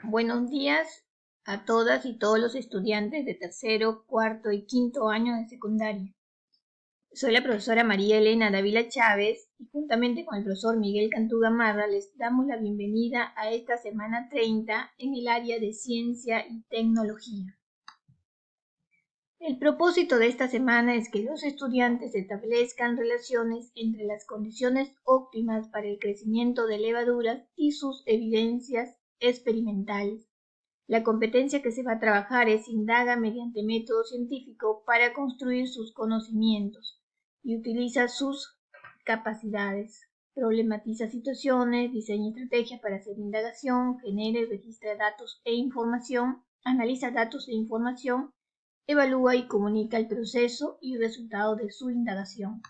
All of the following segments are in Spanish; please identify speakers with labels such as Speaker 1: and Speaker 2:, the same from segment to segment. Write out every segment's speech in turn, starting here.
Speaker 1: Buenos días a todas y todos los estudiantes de tercero, cuarto y quinto año de secundaria. Soy la profesora María Elena Dávila Chávez y juntamente con el profesor Miguel Cantú Gamarra les damos la bienvenida a esta semana 30 en el área de ciencia y tecnología. El propósito de esta semana es que los estudiantes establezcan relaciones entre las condiciones óptimas para el crecimiento de levaduras y sus evidencias experimentales. La competencia que se va a trabajar es indaga mediante método científico para construir sus conocimientos y utiliza sus capacidades. Problematiza situaciones, diseña estrategias para hacer indagación, genera y registra datos e información, analiza datos e información, evalúa y comunica el proceso y resultado de su indagación.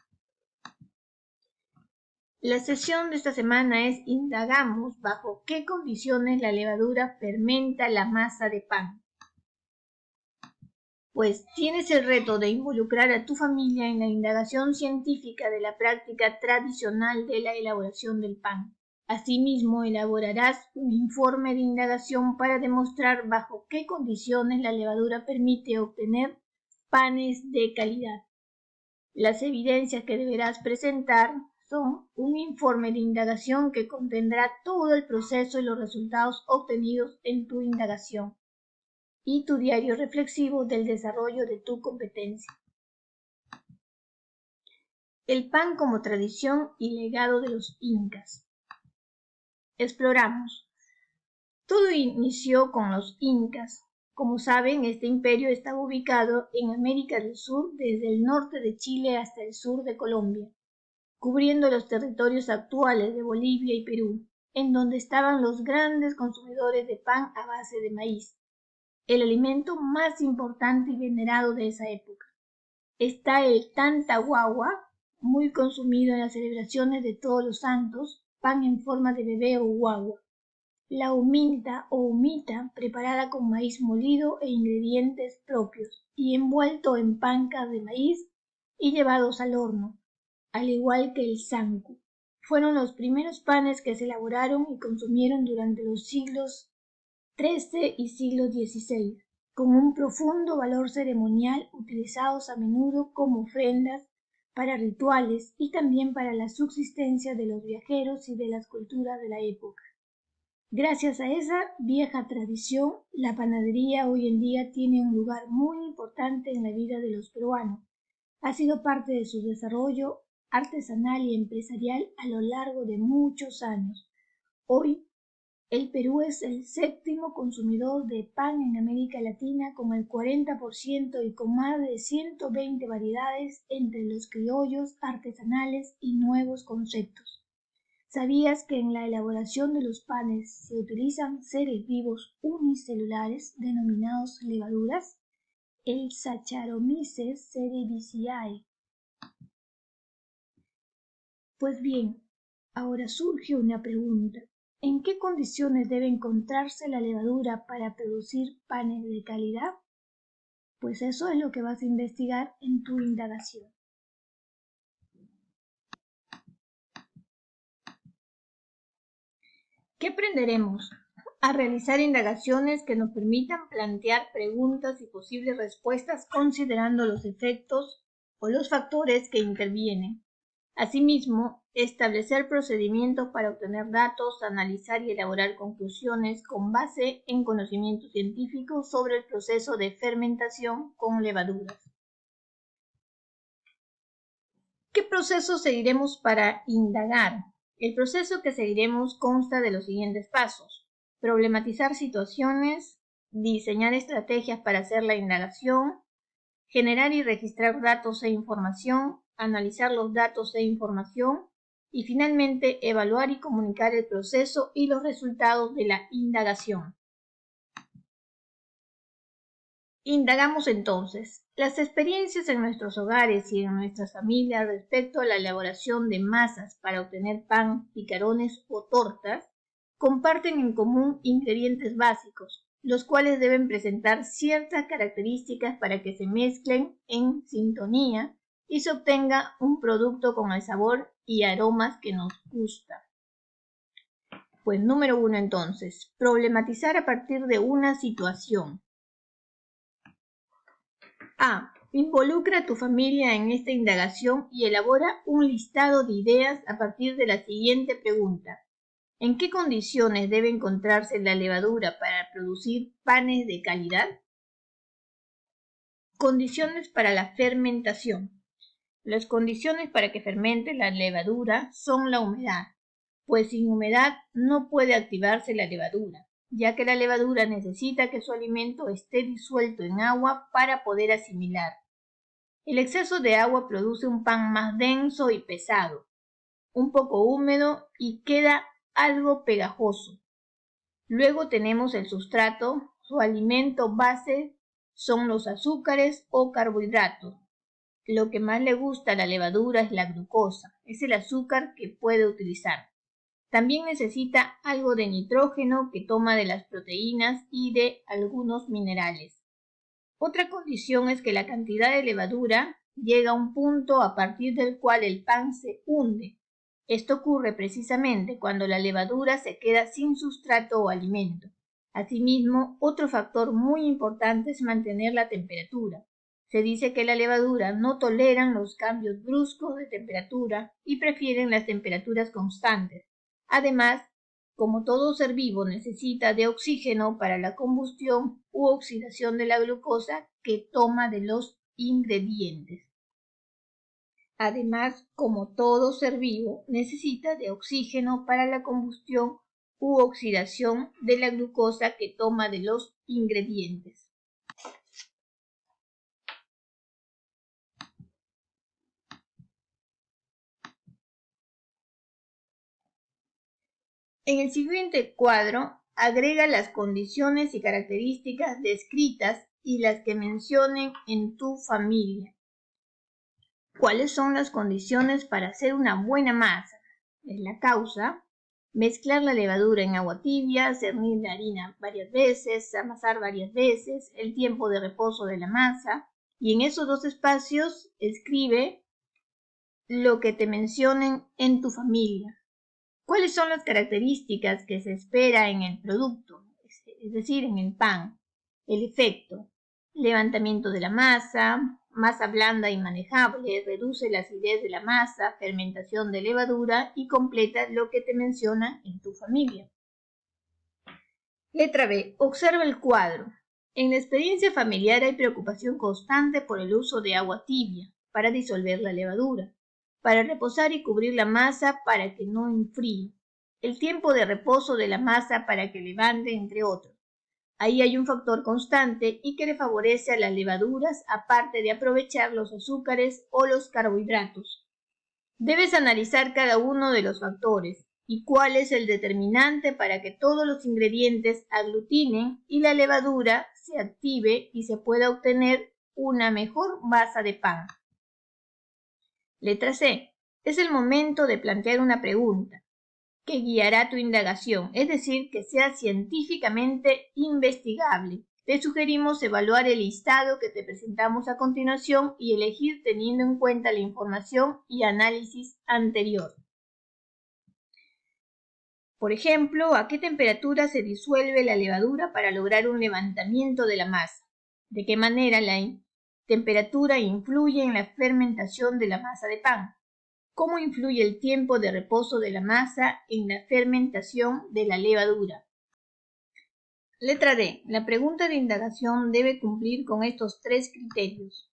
Speaker 1: La sesión de esta semana es indagamos bajo qué condiciones la levadura fermenta la masa de pan. Pues tienes el reto de involucrar a tu familia en la indagación científica de la práctica tradicional de la elaboración del pan. Asimismo, elaborarás un informe de indagación para demostrar bajo qué condiciones la levadura permite obtener panes de calidad. Las evidencias que deberás presentar son un informe de indagación que contendrá todo el proceso y los resultados obtenidos en tu indagación y tu diario reflexivo del desarrollo de tu competencia. El pan como tradición y legado de los incas. Exploramos. Todo inició con los incas. Como saben, este imperio estaba ubicado en América del Sur desde el norte de Chile hasta el sur de Colombia, cubriendo los territorios actuales de Bolivia y Perú, en donde estaban los grandes consumidores de pan a base de maíz, el alimento más importante y venerado de esa época. Está el tantahuahua, muy consumido en las celebraciones de Todos los Santos, pan en forma de bebé o guagua. La huminta o humita, preparada con maíz molido e ingredientes propios, y envuelto en pancas de maíz y llevados al horno, al igual que el sanku. Fueron los primeros panes que se elaboraron y consumieron durante los siglos XIII y siglo XVI, con un profundo valor ceremonial, utilizados a menudo como ofrendas para rituales y también para la subsistencia de los viajeros y de las culturas de la época. Gracias a esa vieja tradición, la panadería hoy en día tiene un lugar muy importante en la vida de los peruanos. Ha sido parte de su desarrollo artesanal y empresarial a lo largo de muchos años. Hoy, el Perú es el séptimo consumidor de pan en América Latina con el 40% y con más de 120 variedades entre los criollos, artesanales y nuevos conceptos. ¿Sabías que en la elaboración de los panes se utilizan seres vivos unicelulares denominados levaduras? El Saccharomyces cerevisiae. Pues bien, ahora surge una pregunta. ¿En qué condiciones debe encontrarse la levadura para producir panes de calidad? Pues eso es lo que vas a investigar en tu indagación. ¿Qué aprenderemos? A realizar indagaciones que nos permitan plantear preguntas y posibles respuestas considerando los efectos o los factores que intervienen. Asimismo, establecer procedimientos para obtener datos, analizar y elaborar conclusiones con base en conocimiento científico sobre el proceso de fermentación con levaduras. ¿Qué proceso seguiremos para indagar? El proceso que seguiremos consta de los siguientes pasos: problematizar situaciones, diseñar estrategias para hacer la indagación, generar y registrar datos e información, analizar los datos e información y finalmente evaluar y comunicar el proceso y los resultados de la indagación. Indagamos entonces. Las experiencias en nuestros hogares y en nuestras familias respecto a la elaboración de masas para obtener pan, picarones o tortas comparten en común ingredientes básicos, los cuales deben presentar ciertas características para que se mezclen en sintonía y se obtenga un producto con el sabor y aromas que nos gusta. Pues número 1 entonces, problematizar a partir de una situación. A. Involucra a tu familia en esta indagación y elabora un listado de ideas a partir de la siguiente pregunta. ¿En qué condiciones debe encontrarse la levadura para producir panes de calidad? Condiciones para la fermentación. Las condiciones para que fermente la levadura son la humedad, pues sin humedad no puede activarse la levadura, ya que la levadura necesita que su alimento esté disuelto en agua para poder asimilar. El exceso de agua produce un pan más denso y pesado, un poco húmedo y queda algo pegajoso. Luego tenemos el sustrato, su alimento base son los azúcares o carbohidratos. Lo que más le gusta a la levadura es la glucosa, es el azúcar que puede utilizar. También necesita algo de nitrógeno que toma de las proteínas y de algunos minerales. Otra condición es que la cantidad de levadura llega a un punto a partir del cual el pan se hunde. Esto ocurre precisamente cuando la levadura se queda sin sustrato o alimento. Asimismo, otro factor muy importante es mantener la temperatura. Se dice que la levadura no toleran los cambios bruscos de temperatura y prefieren las temperaturas constantes. Además, como todo ser vivo necesita de oxígeno para la combustión u oxidación de la glucosa que toma de los ingredientes. Además, como todo ser vivo necesita de oxígeno para la combustión u oxidación de la glucosa que toma de los ingredientes. En el siguiente cuadro, agrega las condiciones y características descritas y las que mencionen en tu familia. ¿Cuáles son las condiciones para hacer una buena masa? Es la causa. Mezclar la levadura en agua tibia, cernir la harina varias veces, amasar varias veces, el tiempo de reposo de la masa. Y en esos dos espacios escribe lo que te mencionen en tu familia. ¿Cuáles son las características que se espera en el producto? Es decir, en el pan. El efecto. Levantamiento de la masa, masa blanda y manejable, reduce la acidez de la masa, fermentación de levadura y completa lo que te menciona en tu familia. Letra B. Observa el cuadro. En la experiencia familiar hay preocupación constante por el uso de agua tibia para disolver la levadura, para reposar y cubrir la masa para que no enfríe, el tiempo de reposo de la masa para que levante, entre otros. Ahí hay un factor constante y que le favorece a las levaduras, aparte de aprovechar los azúcares o los carbohidratos. Debes analizar cada uno de los factores y cuál es el determinante para que todos los ingredientes aglutinen y la levadura se active y se pueda obtener una mejor masa de pan. Letra C. Es el momento de plantear una pregunta que guiará tu indagación, es decir, que sea científicamente investigable. Te sugerimos evaluar el listado que te presentamos a continuación y elegir teniendo en cuenta la información y análisis anterior. Por ejemplo, ¿a qué temperatura se disuelve la levadura para lograr un levantamiento de la masa? ¿De qué manera la temperatura influye en la fermentación de la masa de pan? ¿Cómo influye el tiempo de reposo de la masa en la fermentación de la levadura? Letra D. La pregunta de indagación debe cumplir con estos tres criterios.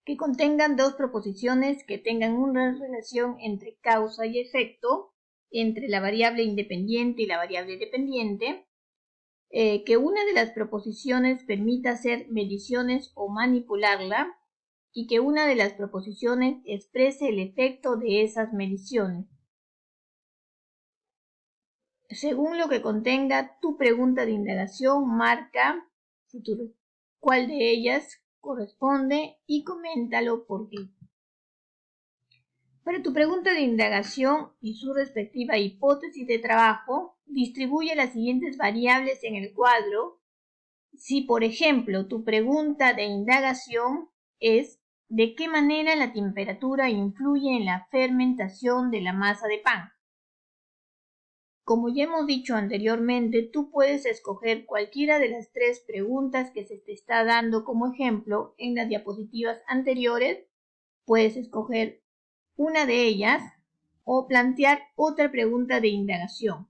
Speaker 1: Que contengan dos proposiciones que tengan una relación entre causa y efecto, entre la variable independiente y la variable dependiente, que una de las proposiciones permita hacer mediciones o manipularla, y que una de las proposiciones exprese el efecto de esas mediciones. Según lo que contenga tu pregunta de indagación, marca cuál de ellas corresponde y coméntalo por qué. Para tu pregunta de indagación y su respectiva hipótesis de trabajo, distribuye las siguientes variables en el cuadro. Si, por ejemplo, tu pregunta de indagación es ¿de qué manera la temperatura influye en la fermentación de la masa de pan? Como ya hemos dicho anteriormente, tú puedes escoger cualquiera de las 3 preguntas que se te está dando como ejemplo en las diapositivas anteriores. Puedes escoger una de ellas o plantear otra pregunta de indagación.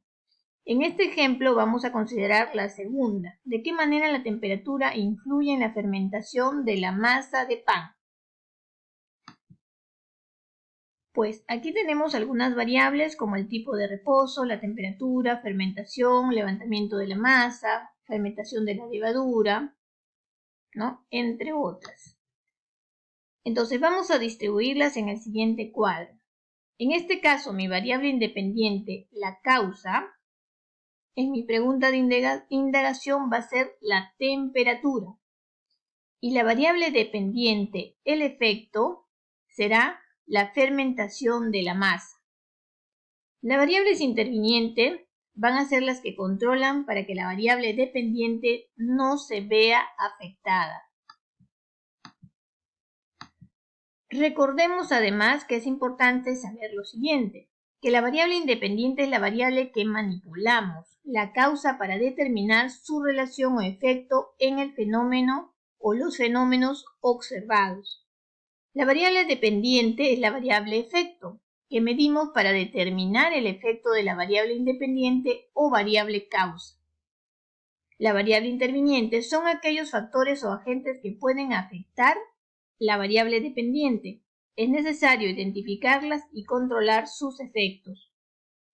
Speaker 1: En este ejemplo vamos a considerar la segunda. ¿De qué manera la temperatura influye en la fermentación de la masa de pan? Pues aquí tenemos algunas variables como el tipo de reposo, la temperatura, fermentación, levantamiento de la masa, fermentación de la levadura, ¿no? Entre otras. Entonces vamos a distribuirlas en el siguiente cuadro. En este caso, mi variable independiente, la causa, en mi pregunta de indagación va a ser la temperatura. Y la variable dependiente, el efecto, será la fermentación de la masa. Las variables intervinientes van a ser las que controlan para que la variable dependiente no se vea afectada. Recordemos además que es importante saber lo siguiente, que la variable independiente es la variable que manipulamos, la causa para determinar su relación o efecto en el fenómeno o los fenómenos observados. La variable dependiente es la variable efecto, que medimos para determinar el efecto de la variable independiente o variable causa. La variable interviniente son aquellos factores o agentes que pueden afectar la variable dependiente. Es necesario identificarlas y controlar sus efectos.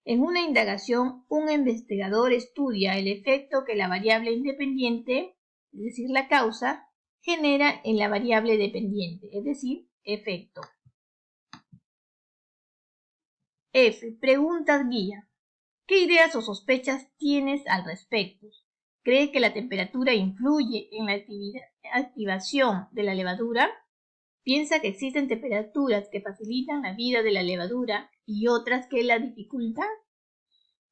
Speaker 1: En una indagación, un investigador estudia el efecto que la variable independiente, es decir, la causa, genera en la variable dependiente, es decir, efecto. F. Preguntas guía. ¿Qué ideas o sospechas tienes al respecto? ¿Crees que la temperatura influye en la activación de la levadura? ¿Piensa que existen temperaturas que facilitan la vida de la levadura y otras que la dificultan?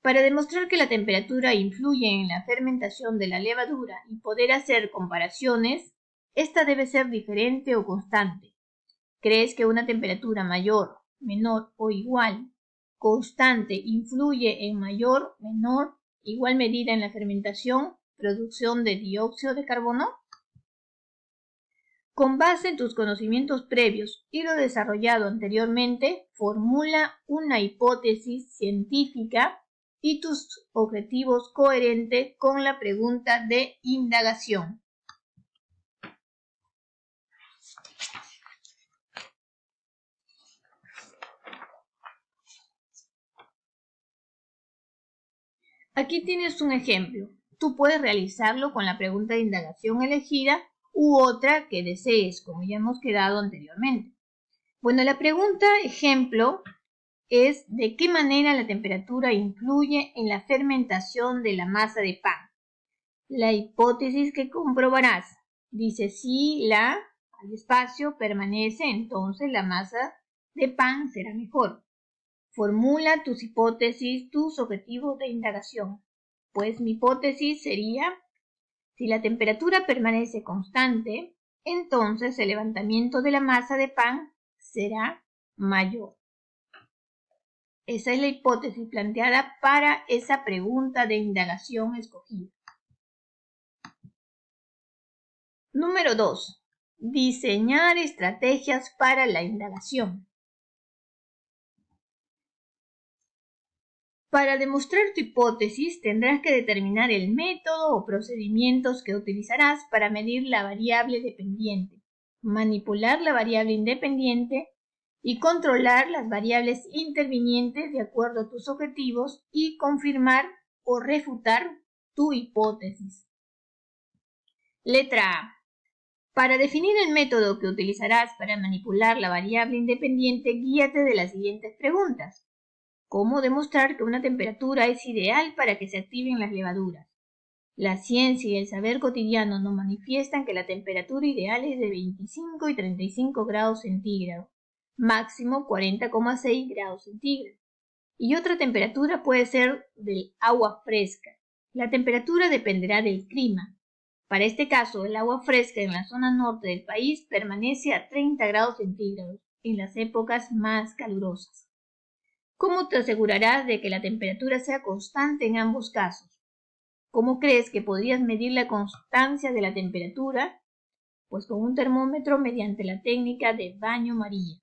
Speaker 1: Para demostrar que la temperatura influye en la fermentación de la levadura y poder hacer comparaciones, esta debe ser diferente o constante. ¿Crees que una temperatura mayor, menor o igual, constante, influye en mayor, menor, igual medida en la fermentación, producción de dióxido de carbono? Con base en tus conocimientos previos y lo desarrollado anteriormente, formula una hipótesis científica y tus objetivos coherentes con la pregunta de indagación. Aquí tienes un ejemplo. Tú puedes realizarlo con la pregunta de indagación elegida u otra que desees, como ya hemos quedado anteriormente. Bueno, la pregunta ejemplo es ¿de qué manera la temperatura influye en la fermentación de la masa de pan? La hipótesis que comprobarás dice si al espacio permanece, entonces la masa de pan será mejor. Formula tus hipótesis, tus objetivos de indagación. Pues mi hipótesis sería, si la temperatura permanece constante, entonces el levantamiento de la masa de pan será mayor. Esa es la hipótesis planteada para esa pregunta de indagación escogida. Número 2. Diseñar estrategias para la indagación. Para demostrar tu hipótesis tendrás que determinar el método o procedimientos que utilizarás para medir la variable dependiente, manipular la variable independiente y controlar las variables intervinientes de acuerdo a tus objetivos y confirmar o refutar tu hipótesis. Letra A. Para definir el método que utilizarás para manipular la variable independiente, guíate de las siguientes preguntas. ¿Cómo demostrar que una temperatura es ideal para que se activen las levaduras? La ciencia y el saber cotidiano nos manifiestan que la temperatura ideal es de 25 y 35 grados centígrados, máximo 40,6 grados centígrados. Y otra temperatura puede ser del agua fresca. La temperatura dependerá del clima. Para este caso, el agua fresca en la zona norte del país permanece a 30 grados centígrados en las épocas más calurosas. ¿Cómo te asegurarás de que la temperatura sea constante en ambos casos? ¿Cómo crees que podrías medir la constancia de la temperatura? Pues con un termómetro mediante la técnica de baño María.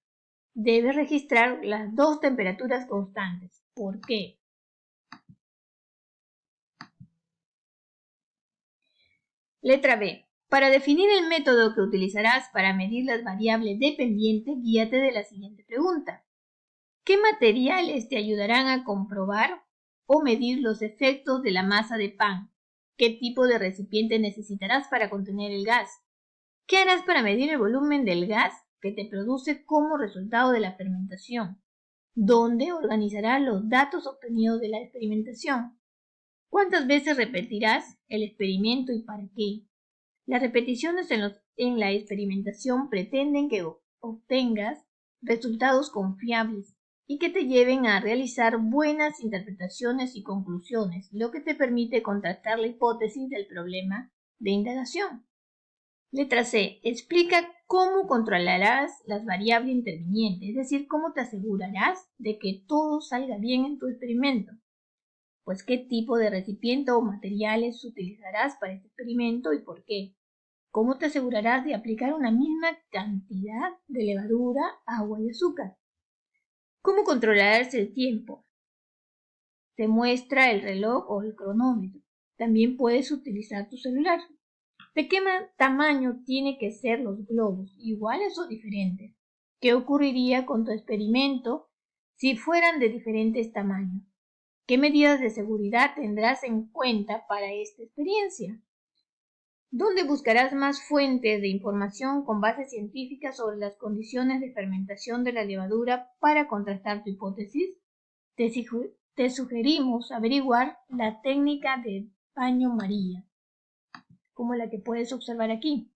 Speaker 1: Debes registrar las dos temperaturas constantes. ¿Por qué? Letra B. Para definir el método que utilizarás para medir las variables dependientes, guíate de la siguiente pregunta. ¿Qué materiales te ayudarán a comprobar o medir los efectos de la masa de pan? ¿Qué tipo de recipiente necesitarás para contener el gas? ¿Qué harás para medir el volumen del gas que te produce como resultado de la fermentación? ¿Dónde organizarás los datos obtenidos de la experimentación? ¿Cuántas veces repetirás el experimento y para qué? Las repeticiones en la experimentación pretenden que obtengas resultados confiables y que te lleven a realizar buenas interpretaciones y conclusiones, lo que te permite contrastar la hipótesis del problema de indagación. Letra C. Explica cómo controlarás las variables intervinientes, es decir, cómo te asegurarás de que todo salga bien en tu experimento. Pues qué tipo de recipiente o materiales utilizarás para este experimento y por qué. ¿Cómo te asegurarás de aplicar una misma cantidad de levadura, agua y azúcar? ¿Cómo controlarás el tiempo? Te muestra el reloj o el cronómetro. También puedes utilizar tu celular. ¿De qué tamaño tienen que ser los globos? ¿Iguales o diferentes? ¿Qué ocurriría con tu experimento si fueran de diferentes tamaños? ¿Qué medidas de seguridad tendrás en cuenta para esta experiencia? ¿Dónde buscarás más fuentes de información con base científica sobre las condiciones de fermentación de la levadura para contrastar tu hipótesis? Te sugerimos averiguar la técnica de baño María, como la que puedes observar aquí.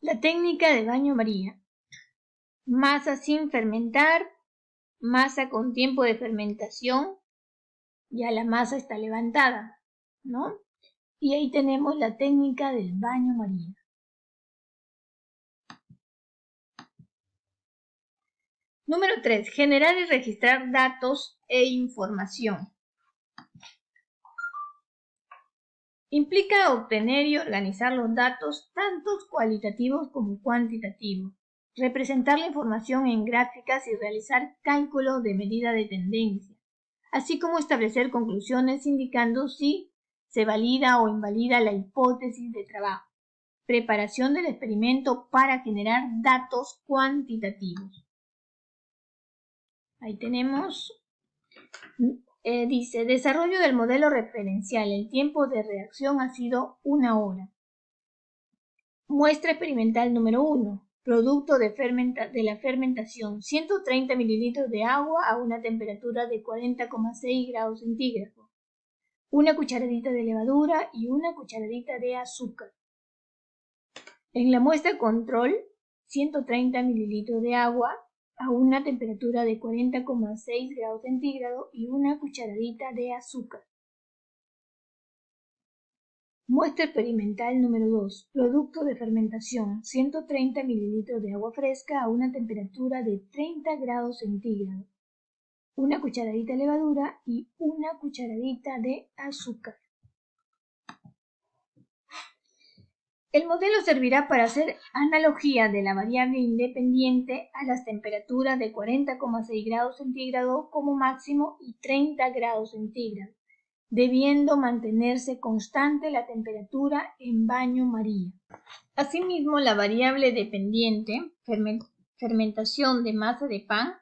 Speaker 1: La técnica de baño María. Masa sin fermentar, masa con tiempo de fermentación, ya la masa está levantada, ¿no? Y ahí tenemos la técnica del baño María. Número 3. Generar y registrar datos e información. Implica obtener y organizar los datos tanto cualitativos como cuantitativos, representar la información en gráficas y realizar cálculos de medida de tendencia, así como establecer conclusiones indicando si se valida o invalida la hipótesis de trabajo. Preparación del experimento para generar datos cuantitativos. Ahí tenemos, dice, desarrollo del modelo referencial. El tiempo de reacción ha sido 1 hora. Muestra experimental número 1. Producto de la fermentación. 130 mililitros de agua a una temperatura de 40,6 grados centígrados. Una cucharadita de levadura y una cucharadita de azúcar. En la muestra control, 130 mililitros de agua a una temperatura de 40,6 grados centígrados y una cucharadita de azúcar. Muestra experimental número 2. Producto de fermentación. 130 mililitros de agua fresca a una temperatura de 30 grados centígrados. Una cucharadita de levadura y una cucharadita de azúcar. El modelo servirá para hacer analogía de la variable independiente a las temperaturas de 40,6 grados centígrados como máximo y 30 grados centígrados, debiendo mantenerse constante la temperatura en baño María. Asimismo, la variable dependiente, fermentación de masa de pan,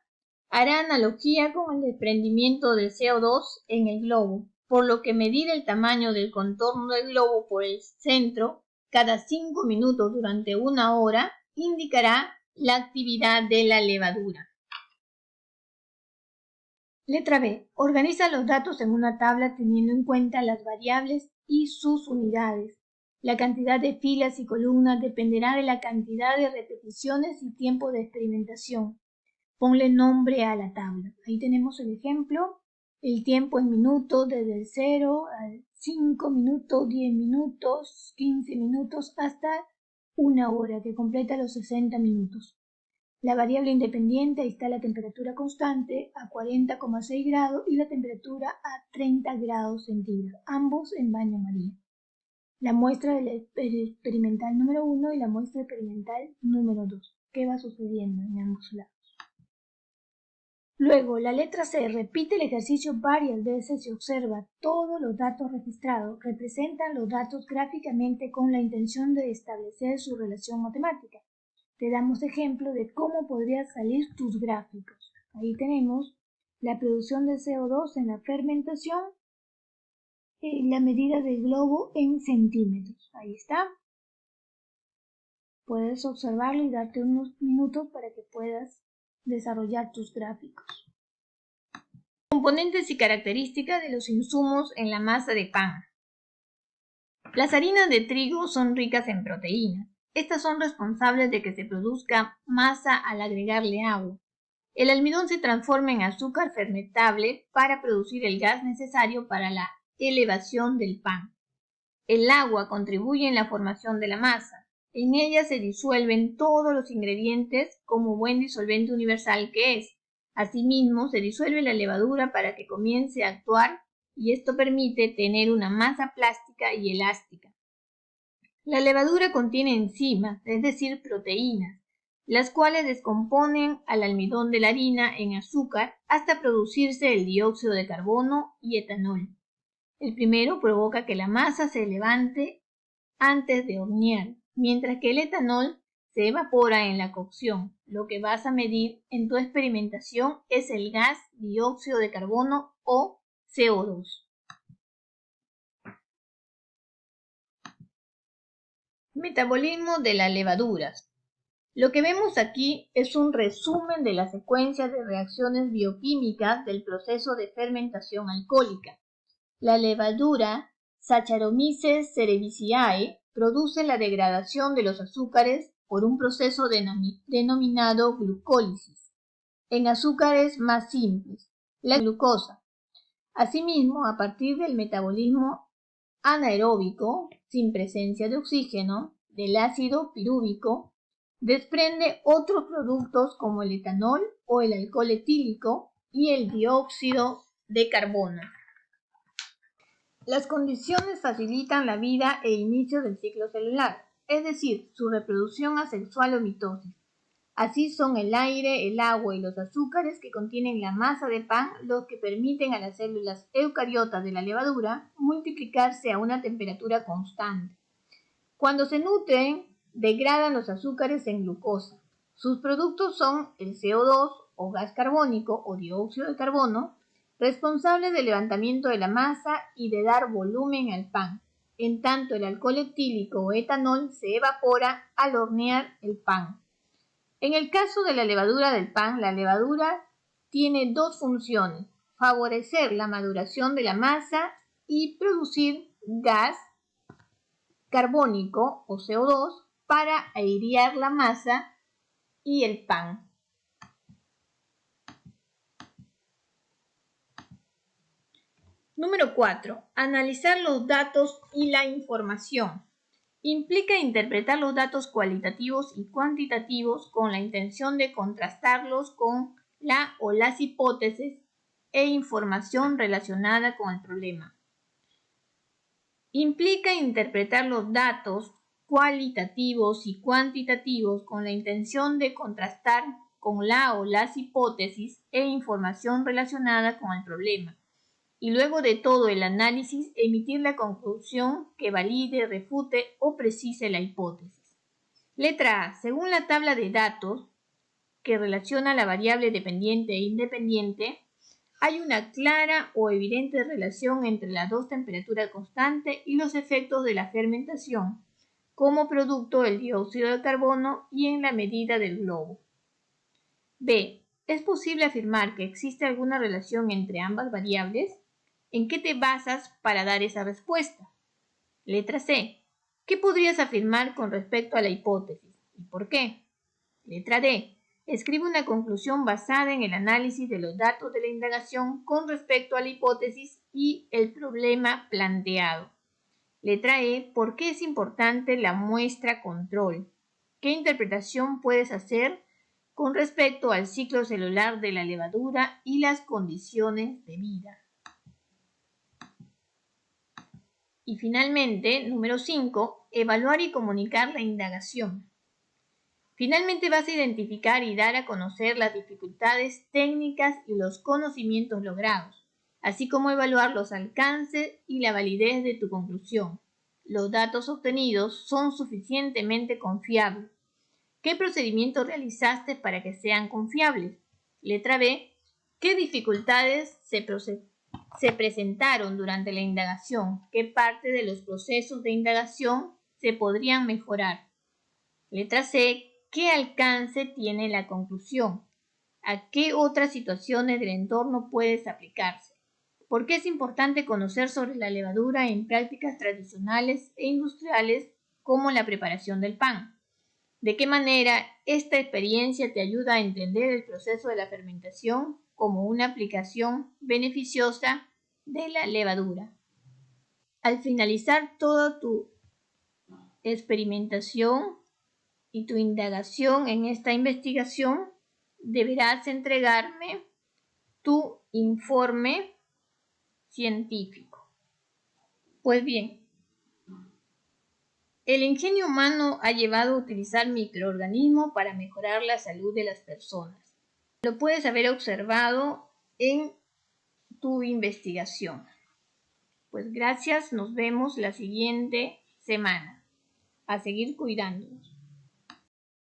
Speaker 1: hará analogía con el desprendimiento del CO2 en el globo, por lo que medir el tamaño del contorno del globo por el centro cada 5 minutos durante 1 hora indicará la actividad de la levadura. Letra B. Organiza los datos en una tabla teniendo en cuenta las variables y sus unidades. La cantidad de filas y columnas dependerá de la cantidad de repeticiones y tiempo de experimentación. Ponle nombre a la tabla. Ahí tenemos el ejemplo. El tiempo en minutos desde el 0 al 5 minutos, 10 minutos, 15 minutos hasta 1 hora que completa los 60 minutos. La variable independiente, ahí está la temperatura constante a 40,6 grados y la temperatura a 30 grados centígrados, ambos en baño María. La muestra del experimental número 1 y la muestra experimental número 2. ¿Qué va sucediendo en ambos lados? Luego, la letra C repite el ejercicio varias veces y observa todos los datos registrados. Representan los datos gráficamente con la intención de establecer su relación matemática. Te damos ejemplo de cómo podrían salir tus gráficos. Ahí tenemos la producción de CO2 en la fermentación y la medida del globo en centímetros. Ahí está. Puedes observarlo y darte unos minutos para que puedas desarrollar tus gráficos. Componentes y características de los insumos en la masa de pan. Las harinas de trigo son ricas en proteínas. Estas son responsables de que se produzca masa al agregarle agua. El almidón se transforma en azúcar fermentable para producir el gas necesario para la elevación del pan. El agua contribuye en la formación de la masa. En ella se disuelven todos los ingredientes como buen disolvente universal que es. Asimismo, se disuelve la levadura para que comience a actuar y esto permite tener una masa plástica y elástica. La levadura contiene enzimas, es decir, proteínas, las cuales descomponen al almidón de la harina en azúcar hasta producirse el dióxido de carbono y etanol. El primero provoca que la masa se levante antes de hornear, mientras que el etanol se evapora en la cocción. Lo que vas a medir en tu experimentación es el gas dióxido de carbono o CO2. Metabolismo de las levaduras. Lo que vemos aquí es un resumen de la secuencia de reacciones bioquímicas del proceso de fermentación alcohólica. La levadura Saccharomyces cerevisiae produce la degradación de los azúcares por un proceso denominado glucólisis en azúcares más simples, la glucosa. Asimismo, a partir del metabolismo anaeróbico, sin presencia de oxígeno, del ácido pirúvico, desprende otros productos como el etanol o el alcohol etílico y el dióxido de carbono. Las condiciones facilitan la vida e inicio del ciclo celular, es decir, su reproducción asexual o mitosis. Así son el aire, el agua y los azúcares que contienen la masa de pan los que permiten a las células eucariotas de la levadura multiplicarse a una temperatura constante. Cuando se nutren, degradan los azúcares en glucosa. Sus productos son el CO2 o gas carbónico o dióxido de carbono, responsable del levantamiento de la masa y de dar volumen al pan. En tanto, el alcohol etílico o etanol se evapora al hornear el pan. En el caso de la levadura del pan, la levadura tiene dos funciones: favorecer la maduración de la masa y producir gas carbónico o CO2 para airear la masa y el pan. Número 4. Analizar los datos y la información. Implica interpretar los datos cualitativos y cuantitativos con la intención de contrastarlos con la o las hipótesis e información relacionada con el problema. Implica interpretar los datos cualitativos y cuantitativos con la intención de contrastar con la o las hipótesis e información relacionada con el problema, y luego de todo el análisis emitir la conclusión que valide, refute o precise la hipótesis. Letra A. Según la tabla de datos que relaciona la variable dependiente e independiente, hay una clara o evidente relación entre las dos temperaturas constantes y los efectos de la fermentación, como producto del dióxido de carbono y en la medida del globo. B. ¿Es posible afirmar que existe alguna relación entre ambas variables? ¿En qué te basas para dar esa respuesta? Letra C. ¿Qué podrías afirmar con respecto a la hipótesis y por qué? Letra D. Escribe una conclusión basada en el análisis de los datos de la indagación con respecto a la hipótesis y el problema planteado. Letra E. ¿Por qué es importante la muestra control? ¿Qué interpretación puedes hacer con respecto al ciclo celular de la levadura y las condiciones de vida. Y finalmente, número 5, evaluar y comunicar la indagación. Finalmente vas a identificar y dar a conocer las dificultades técnicas y los conocimientos logrados, así como evaluar los alcances y la validez de tu conclusión. Los datos obtenidos son suficientemente confiables. ¿Qué procedimientos realizaste para que sean confiables? Letra B. ¿Qué dificultades se presentaron durante la indagación? ¿Qué parte de los procesos de indagación se podrían mejorar? Letra C. ¿Qué alcance tiene la conclusión? ¿A qué otras situaciones del entorno puedes aplicarse? ¿Por qué es importante conocer sobre la levadura en prácticas tradicionales e industriales como la preparación del pan? ¿De qué manera esta experiencia te ayuda a entender el proceso de la fermentación como una aplicación beneficiosa de la levadura? Al finalizar toda tu experimentación y tu indagación en esta investigación, deberás entregarme tu informe científico. Pues bien, el ingenio humano ha llevado a utilizar microorganismos para mejorar la salud de las personas. Lo puedes haber observado en tu investigación. Pues gracias, nos vemos la siguiente semana. A seguir cuidándonos.